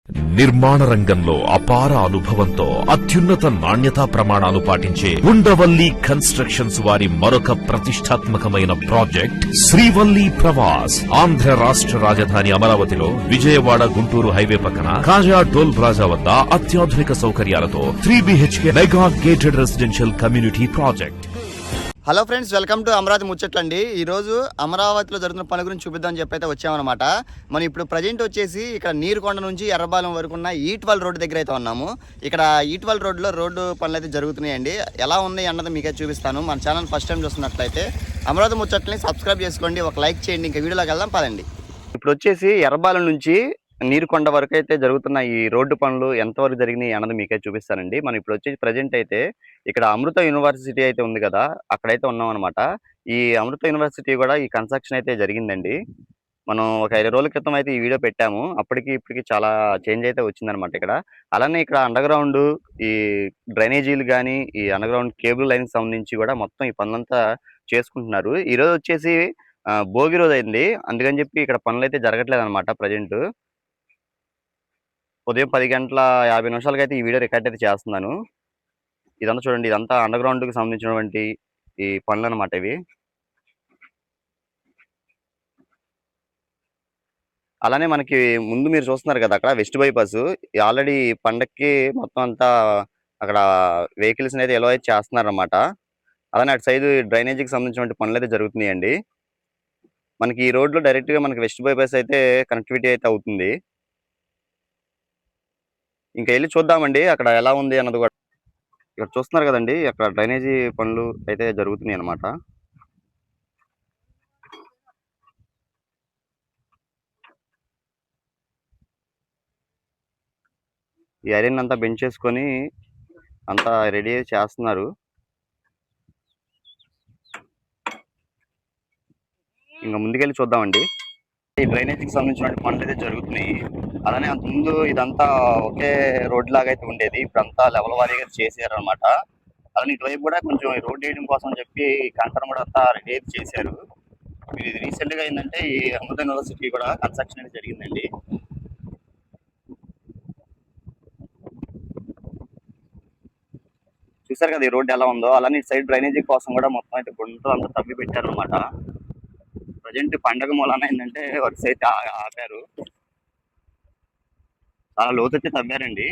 నిర్మాణ రంగంలో అపార అనుభవంతో అత్యున్నత నాణ్యతా ప్రమాణాలు పాటించే ఉండవల్లి కన్స్ట్రక్షన్స్ వారి మరొక ప్రతిష్టాత్మకమైన ప్రాజెక్ట్ శ్రీవల్లి ప్రవాస్. ఆంధ్ర రాష్ట్ర రాజధాని అమరావతిలో విజయవాడ గుంటూరు హైవే పక్కన కాజా టోల్ ప్లాజా వద్ద అత్యాధునిక సౌకర్యాలతో 3 BHK mega gated residential community project. Hello friends, welcome to Amaravati ముచ్చట్లండి. ఈరోజు అమరావతిలో జరుగుతున్న పని గురించి చూపిద్దామని చెప్పి అయితే వచ్చామన్నమాట. మనం ఇప్పుడు ప్రజెంట్ వచ్చేసి ఇక్కడ నీరుకొండ నుంచి ఎర్రబాలెం వరకు ఉన్న ఈట్వల్ రోడ్డు దగ్గర అయితే ఉన్నాము. ఇక్కడ ఈట్వల్ రోడ్లో రోడ్డు పనులు అయితే జరుగుతున్నాయండి. ఎలా ఉంది అన్నది మీకే చూపిస్తాను. మన ఛానల్ ఫస్ట్ టైం చూస్తున్నట్లయితే అమరావతి ముచ్చట్లని సబ్స్క్రైబ్ చేసుకోండి, ఒక లైక్ చేయండి. ఇంకా వీడియోలోకి వెళ్దాం పదండి. ఇప్పుడు వచ్చేసి ఎర్రబాలెం నుంచి నీరుకొండ వరకు అయితే జరుగుతున్న ఈ రోడ్డు పనులు ఎంతవరకు జరిగినాయి అన్నది మీకే చూపిస్తానండి. మనం ఇప్పుడు వచ్చేసి ప్రజెంట్ అయితే ఇక్కడ అమృత యూనివర్సిటీ అయితే ఉంది కదా, అక్కడైతే ఉన్నాం అనమాట. ఈ అమృత యూనివర్సిటీ కూడా ఈ కన్స్ట్రక్షన్ అయితే జరిగిందండి. మనం ఒక 5 రోజుల క్రితం అయితే ఈ వీడియో పెట్టాము. అప్పటికి ఇప్పటికి చాలా చేంజ్ అయితే వచ్చిందనమాట ఇక్కడ. అలానే ఇక్కడ అండర్ గ్రౌండ్ ఈ డ్రైనేజీలు కానీ ఈ అండర్ గ్రౌండ్ కేబుల్ లైన్స్ సంబంధించి కూడా మొత్తం ఈ పనులంతా చేసుకుంటున్నారు. ఈ రోజు వచ్చేసి భోగి రోజు అయింది, అందుకని చెప్పి ఇక్కడ పనులు అయితే జరగట్లేదు అనమాట. ప్రజెంట్ ఉదయం 10 గంటల 50 నిమిషాలకి అయితే ఈ వీడియో రికార్డ్ అయితే చేస్తున్నాను. ఇదంతా చూడండి, ఇదంతా అండర్ గ్రౌండ్ కి సంబంధించినటువంటి ఈ పనులు అనమాట ఇవి. అలానే మనకి ముందు మీరు చూస్తున్నారు కదా, అక్కడ వెస్ట్ బైపాస్ ఆల్రెడీ పండక్కి మొత్తం అంతా అక్కడ వెహికల్స్ అయితే ఎలో అయితే చేస్తున్నారు అనమాట. అలానే అటు సైడ్ డ్రైనేజీకి సంబంధించినటువంటి పనులు అయితే జరుగుతున్నాయండి. మనకి ఈ రోడ్లో డైరెక్ట్ గా మనకి వెస్ట్ బైపాస్ అయితే కనెక్టివిటీ అయితే అవుతుంది. ఇంకా వెళ్ళి చూద్దామండి అక్కడ ఎలా ఉంది అన్నది కూడా. ఇక్కడ చూస్తున్నారు కదండి, అక్కడ డ్రైనేజీ పనులు అయితే జరుగుతున్నాయి అన్నమాట. ఈ ఐరన్ అంతా బెంచ్ చేసుకొని అంతా రెడీ చేస్తున్నారు. ఇంకా ముందుకెళ్ళి చూద్దామండి. ఈ డ్రైనేజీకి సంబంధించిన పనులు అయితే జరుగుతున్నాయి. అలానే అంత ముందు ఇదంతా ఒకే రోడ్ లాగా అయితే ఉండేది, ఇప్పుడు అంతా లెవెల్ వారీగా చేశారు అనమాట. అలానే ఇటువైపు కూడా కొంచెం రోడ్ వేయడం కోసం చెప్పి కంకర కూడా అంతా రెడీ అయితే చేశారు. ఇది రీసెంట్ గా ఏంటంటే ఈ అమృత యూనివర్సిటీ కూడా కన్స్ట్రక్షన్ అయితే జరిగిందండి. చూసారు కదా ఈ రోడ్డు ఎలా ఉందో. అలానే ఇటు సైడ్ డ్రైనేజీ కోసం కూడా మొత్తం అయితే గుంటలు అంతా తవ్వి పెట్టారు అనమాట. ప్రజెంట్ పండగ మూలాన ఏంటంటే వర్క్స్ అయితే ఆపారు. చాలా లోతైతే తవ్వారండి.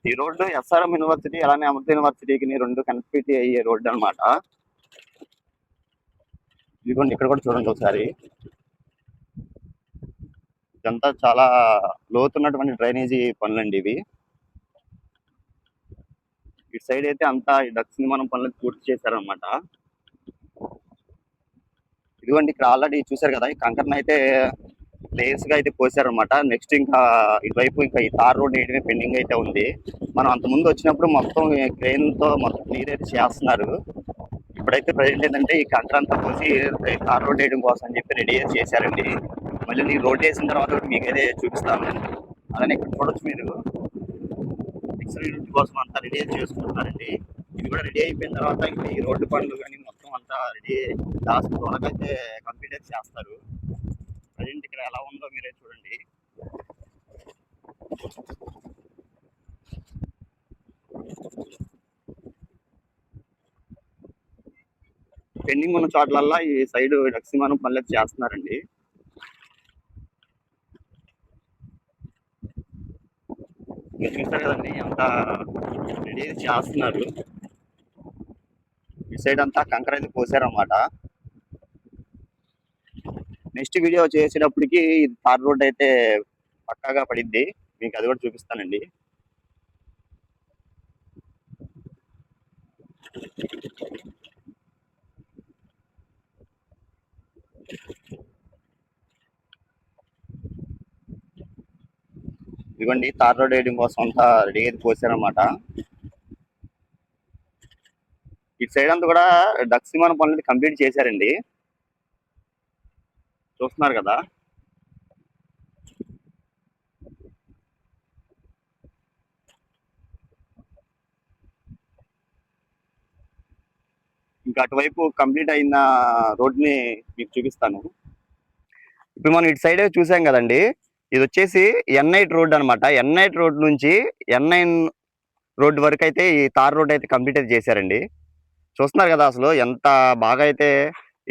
ఈ రోడ్డు ఎస్ఆర్ఎం యూనివర్సిటీ అలానే అమృత యూనివర్సిటీకి రెండు కనెక్టివిటీ అయ్యే రోడ్డు అనమాట. ఇదిగోండి, ఇక్కడ కూడా చూడండి ఒకసారి. ఇదంతా చాలా లోతున్నటువంటి డ్రైనేజీ పనులండి ఇవి. ఇటు సైడ్ అయితే అంతా ఈ డక్స్ నిర్మాణం పనులు పూర్తి చేశారనమాట. ఇదిగోండి, ఇక్కడ ఆల్రెడీ చూసారు కదా, ఈ కంకర్ని అయితే ప్లేస్ గా అయితే పోసారనమాట. నెక్స్ట్ ఇంకా ఇటువైపు ఇంకా ఈ తార్ రోడ్ వేయడమే పెండింగ్ అయితే ఉంది. మనం అంత ముందు వచ్చినప్పుడు మొత్తం క్రెయిన్ తో మొత్తం క్లియర్ అయితే చేస్తున్నారు. ఇప్పుడైతే ప్రజెంట్ ఏంటంటే ఈ కంకర అంతా పోసి తార్ రోడ్ వేయడం కోసం అని చెప్పి రెడీ చేశారండి. మళ్ళీ ఈ రోడ్ వేసిన తర్వాత మీకైతే చూపిస్తాను. అలానే ఇక్కడ చూడొచ్చు మీరు, కోసం అంతా రెడీ చేసుకుంటున్నారండి. ఇది కూడా రెడీ అయిపోయిన తర్వాత ఇంకా ఈ రోడ్డు పనులు కానీ మొత్తం అంతా రెడీ లాస్ట్ త్వరగైతే కంప్లీట్ అయితే చేస్తారు. ప్రజెంట్ ఇక్కడ ఎలా ఉందో మీరే చూడండి. పెండింగ్ ఉన్న చోట్లల్లా ఈ సైడ్ డక్సిమానం పనులు చేస్తున్నారండి. మీరు చూస్తారు కదండి, అంతా రెడీ చేస్తున్నారు. ఈ సైడ్ అంతా కంకర అయితే పోసారన్నమాట. నెక్స్ట్ వీడియో చేసేటప్పటికి ఇది తార్ రోడ్ అయితే పక్కాగా పడిద్ది, మీకు అది కూడా చూపిస్తానండి. ఇదిగోండి, తార్ రోడ్ వేయడం కోసం అంతా రెడీ అయితే పోసారన్నమాట. ఇటు సైడ్ అంతా కూడా డక్స్ నిర్మాణ పనులు కంప్లీట్ చేశారండి, చూస్తున్నారు కదా. మీకు అటువైపు కంప్లీట్ అయిన రోడ్ని మీకు చూపిస్తాను. ఇప్పుడు మనం ఇటు సైడ్ చూసాం కదండి, ఇది వచ్చేసి N8 రోడ్ అనమాట. N8 రోడ్ నుంచి N9 రోడ్ వరకు అయితే ఈ తార్ రోడ్ అయితే కంప్లీట్ అయితే చేశారండి. చూస్తున్నారు కదా అసలు ఎంత బాగా అయితే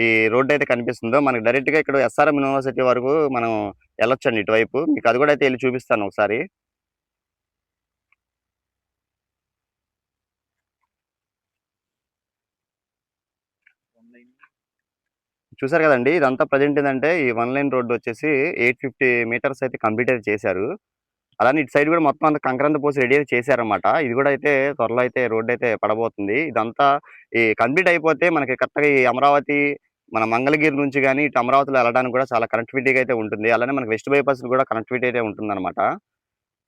ఈ రోడ్ అయితే కనిపిస్తుందో. మనకి డైరెక్ట్ గా ఇక్కడ SRM యూనివర్సిటీ వరకు మనం వెళ్ళొచ్చండి ఇటువైపు. మీకు అది కూడా అయితే వెళ్ళి చూపిస్తాను ఒకసారి. చూసారు కదండి, ఇదంతా ప్రజెంట్ ఏంటంటే ఈ 1 లైన్ రోడ్ వచ్చేసి 850 మీటర్స్ అయితే కంప్లీట్ అయితే చేశారు. అలానే ఇటు సైడ్ కూడా మొత్తం అంతా కంకరంతా పోసి రెడీ అయితే చేశారన్నమాట. ఇది కూడా అయితే త్వరలో అయితే రోడ్ అయితే పడబోతుంది. ఇదంతా ఈ కంప్లీట్ అయిపోతే మనకి కరెక్ట్‌గా ఈ అమరావతి మన మంగళగిరి నుంచి గాని ఇటు అమరావతిలో వెళ్ళడానికి కూడా చాలా కనెక్టివిటీగా అయితే ఉంటుంది. అలానే మనకి వెస్ట్ బైపాస్ కూడా కనెక్టివిటీ అయితే ఉంటుందన్నమాట.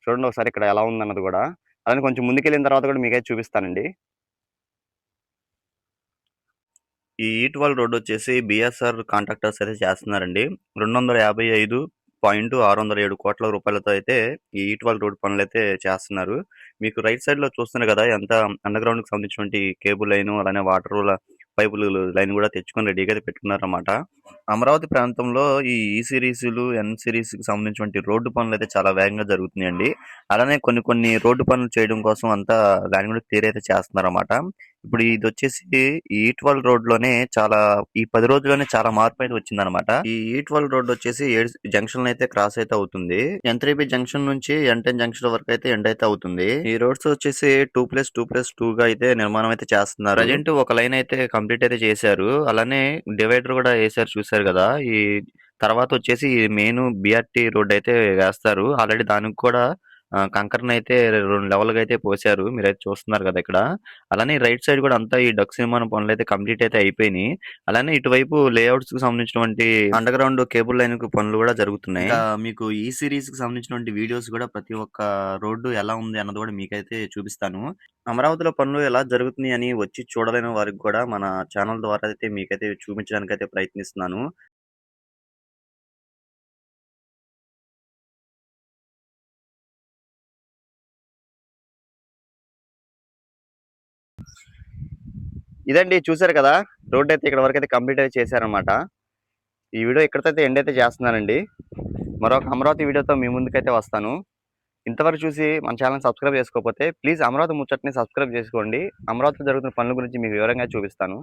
చూడండి ఒకసారి ఇక్కడ ఎలా ఉందన్నది కూడా. అలానే కొంచెం ముందుకెళ్ళిన తర్వాత కూడా మీకైతే చూపిస్తానండి. ఈ ఈట్వాల్ రోడ్ వచ్చేసి బిఎస్ఆర్ కాంట్రాక్టర్స్ అయితే చేస్తున్నారండి. 255.607 కోట్ల రూపాయలతో అయితే ఈ ఈట్వాల్ రోడ్ పనులు అయితే చేస్తున్నారు. మీకు రైట్ సైడ్ లో చూస్తున్నారు కదా, ఎంత అండర్ గ్రౌండ్ కి సంబంధించినటువంటి కేబుల్ లైన్, అలానే వాటర్ పైపులు లైన్ కూడా తెచ్చుకొని రెడీగా అయితే పెట్టుకున్నారన్నమాట. అమరావతి ప్రాంతంలో ఈ సిరీస్లు, ఎన్ సిరీస్ కి సంబంధించినటువంటి రోడ్డు పనులు అయితే చాలా వేగంగా జరుగుతున్నాయండి. అలానే కొన్ని రోడ్డు పనులు చేయడం కోసం అంతా దాని కూడా క్లియర్ అయితే చేస్తున్నారన్నమాట. ఇప్పుడు ఇది వచ్చేసి ఈ ఈట్వల్ రోడ్ లోనే ఈ 10 రోజుల్లోనే చాలా మార్పు అయితే వచ్చిందనమాట. ఈ ఈట్వల్ రోడ్ వచ్చేసి 7 జంక్షన్ అయితే క్రాస్ అయితే అవుతుంది. N3B జంక్షన్ నుంచి N10 జంక్షన్ వరకు అయితే ఎండ్ అయితే అవుతుంది. ఈ రోడ్స్ వచ్చేసి 2+2+2 గా అయితే నిర్మాణం అయితే చేస్తున్నారు. ప్రజెంట్ ఒక లైన్ అయితే కంప్లీట్ అయితే చేశారు. అలానే డివైడర్ కూడా వేసారు, చూసారు కదా. ఈ తర్వాత వచ్చేసి మెయిన్ BRT రోడ్ అయితే వేస్తారు. ఆల్రెడీ దానికి కూడా కంకరను అయితే 2 లెవెల్‌గా అయితే పోశారు. మీరైతే చూస్తున్నారు కదా ఇక్కడ. అలానే రైట్ సైడ్ కూడా అంతా ఈ డక్స్ నిర్మాణం పనులు అయితే కంప్లీట్ అయితే అయిపోయినాయి. అలానే ఇటువైపు లేఅవుట్స్ కి సంబంధించినటువంటి అండర్ గ్రౌండ్ కేబుల్ లైన్ పనులు కూడా జరుగుతున్నాయి. మీకు ఈ సిరీస్ కి సంబంధించినటువంటి వీడియోస్ కూడా ప్రతి ఒక్క రోడ్డు ఎలా ఉంది అన్నది కూడా మీకైతే చూపిస్తాను. అమరావతిలో పనులు ఎలా జరుగుతున్నాయి అని వచ్చి చూడలేని వారికి కూడా మన ఛానల్ ద్వారా అయితే మీకైతే చూపించడానికి అయితే ప్రయత్నిస్తున్నాను. ఇదండి, చూసారు కదా, రోడ్ అయితే ఇక్కడ వరకు అయితే కంప్లీట్ అయితే చేశారనమాట. ఈ వీడియో ఇక్కడితో అయితే ఎండ్ అయితే చేస్తున్నానండి. మరొక అమరావతి వీడియోతో మీ ముందుకైతే వస్తాను. ఇంతవరకు చూసి మన ఛానల్ సబ్స్క్రైబ్ చేసుకోకపోతే ప్లీజ్ అమరావతి ముచ్చట్ని సబ్స్క్రైబ్ చేసుకోండి. అమరావతిలో జరుగుతున్న పనుల గురించి మీకు వివరంగా చూపిస్తాను.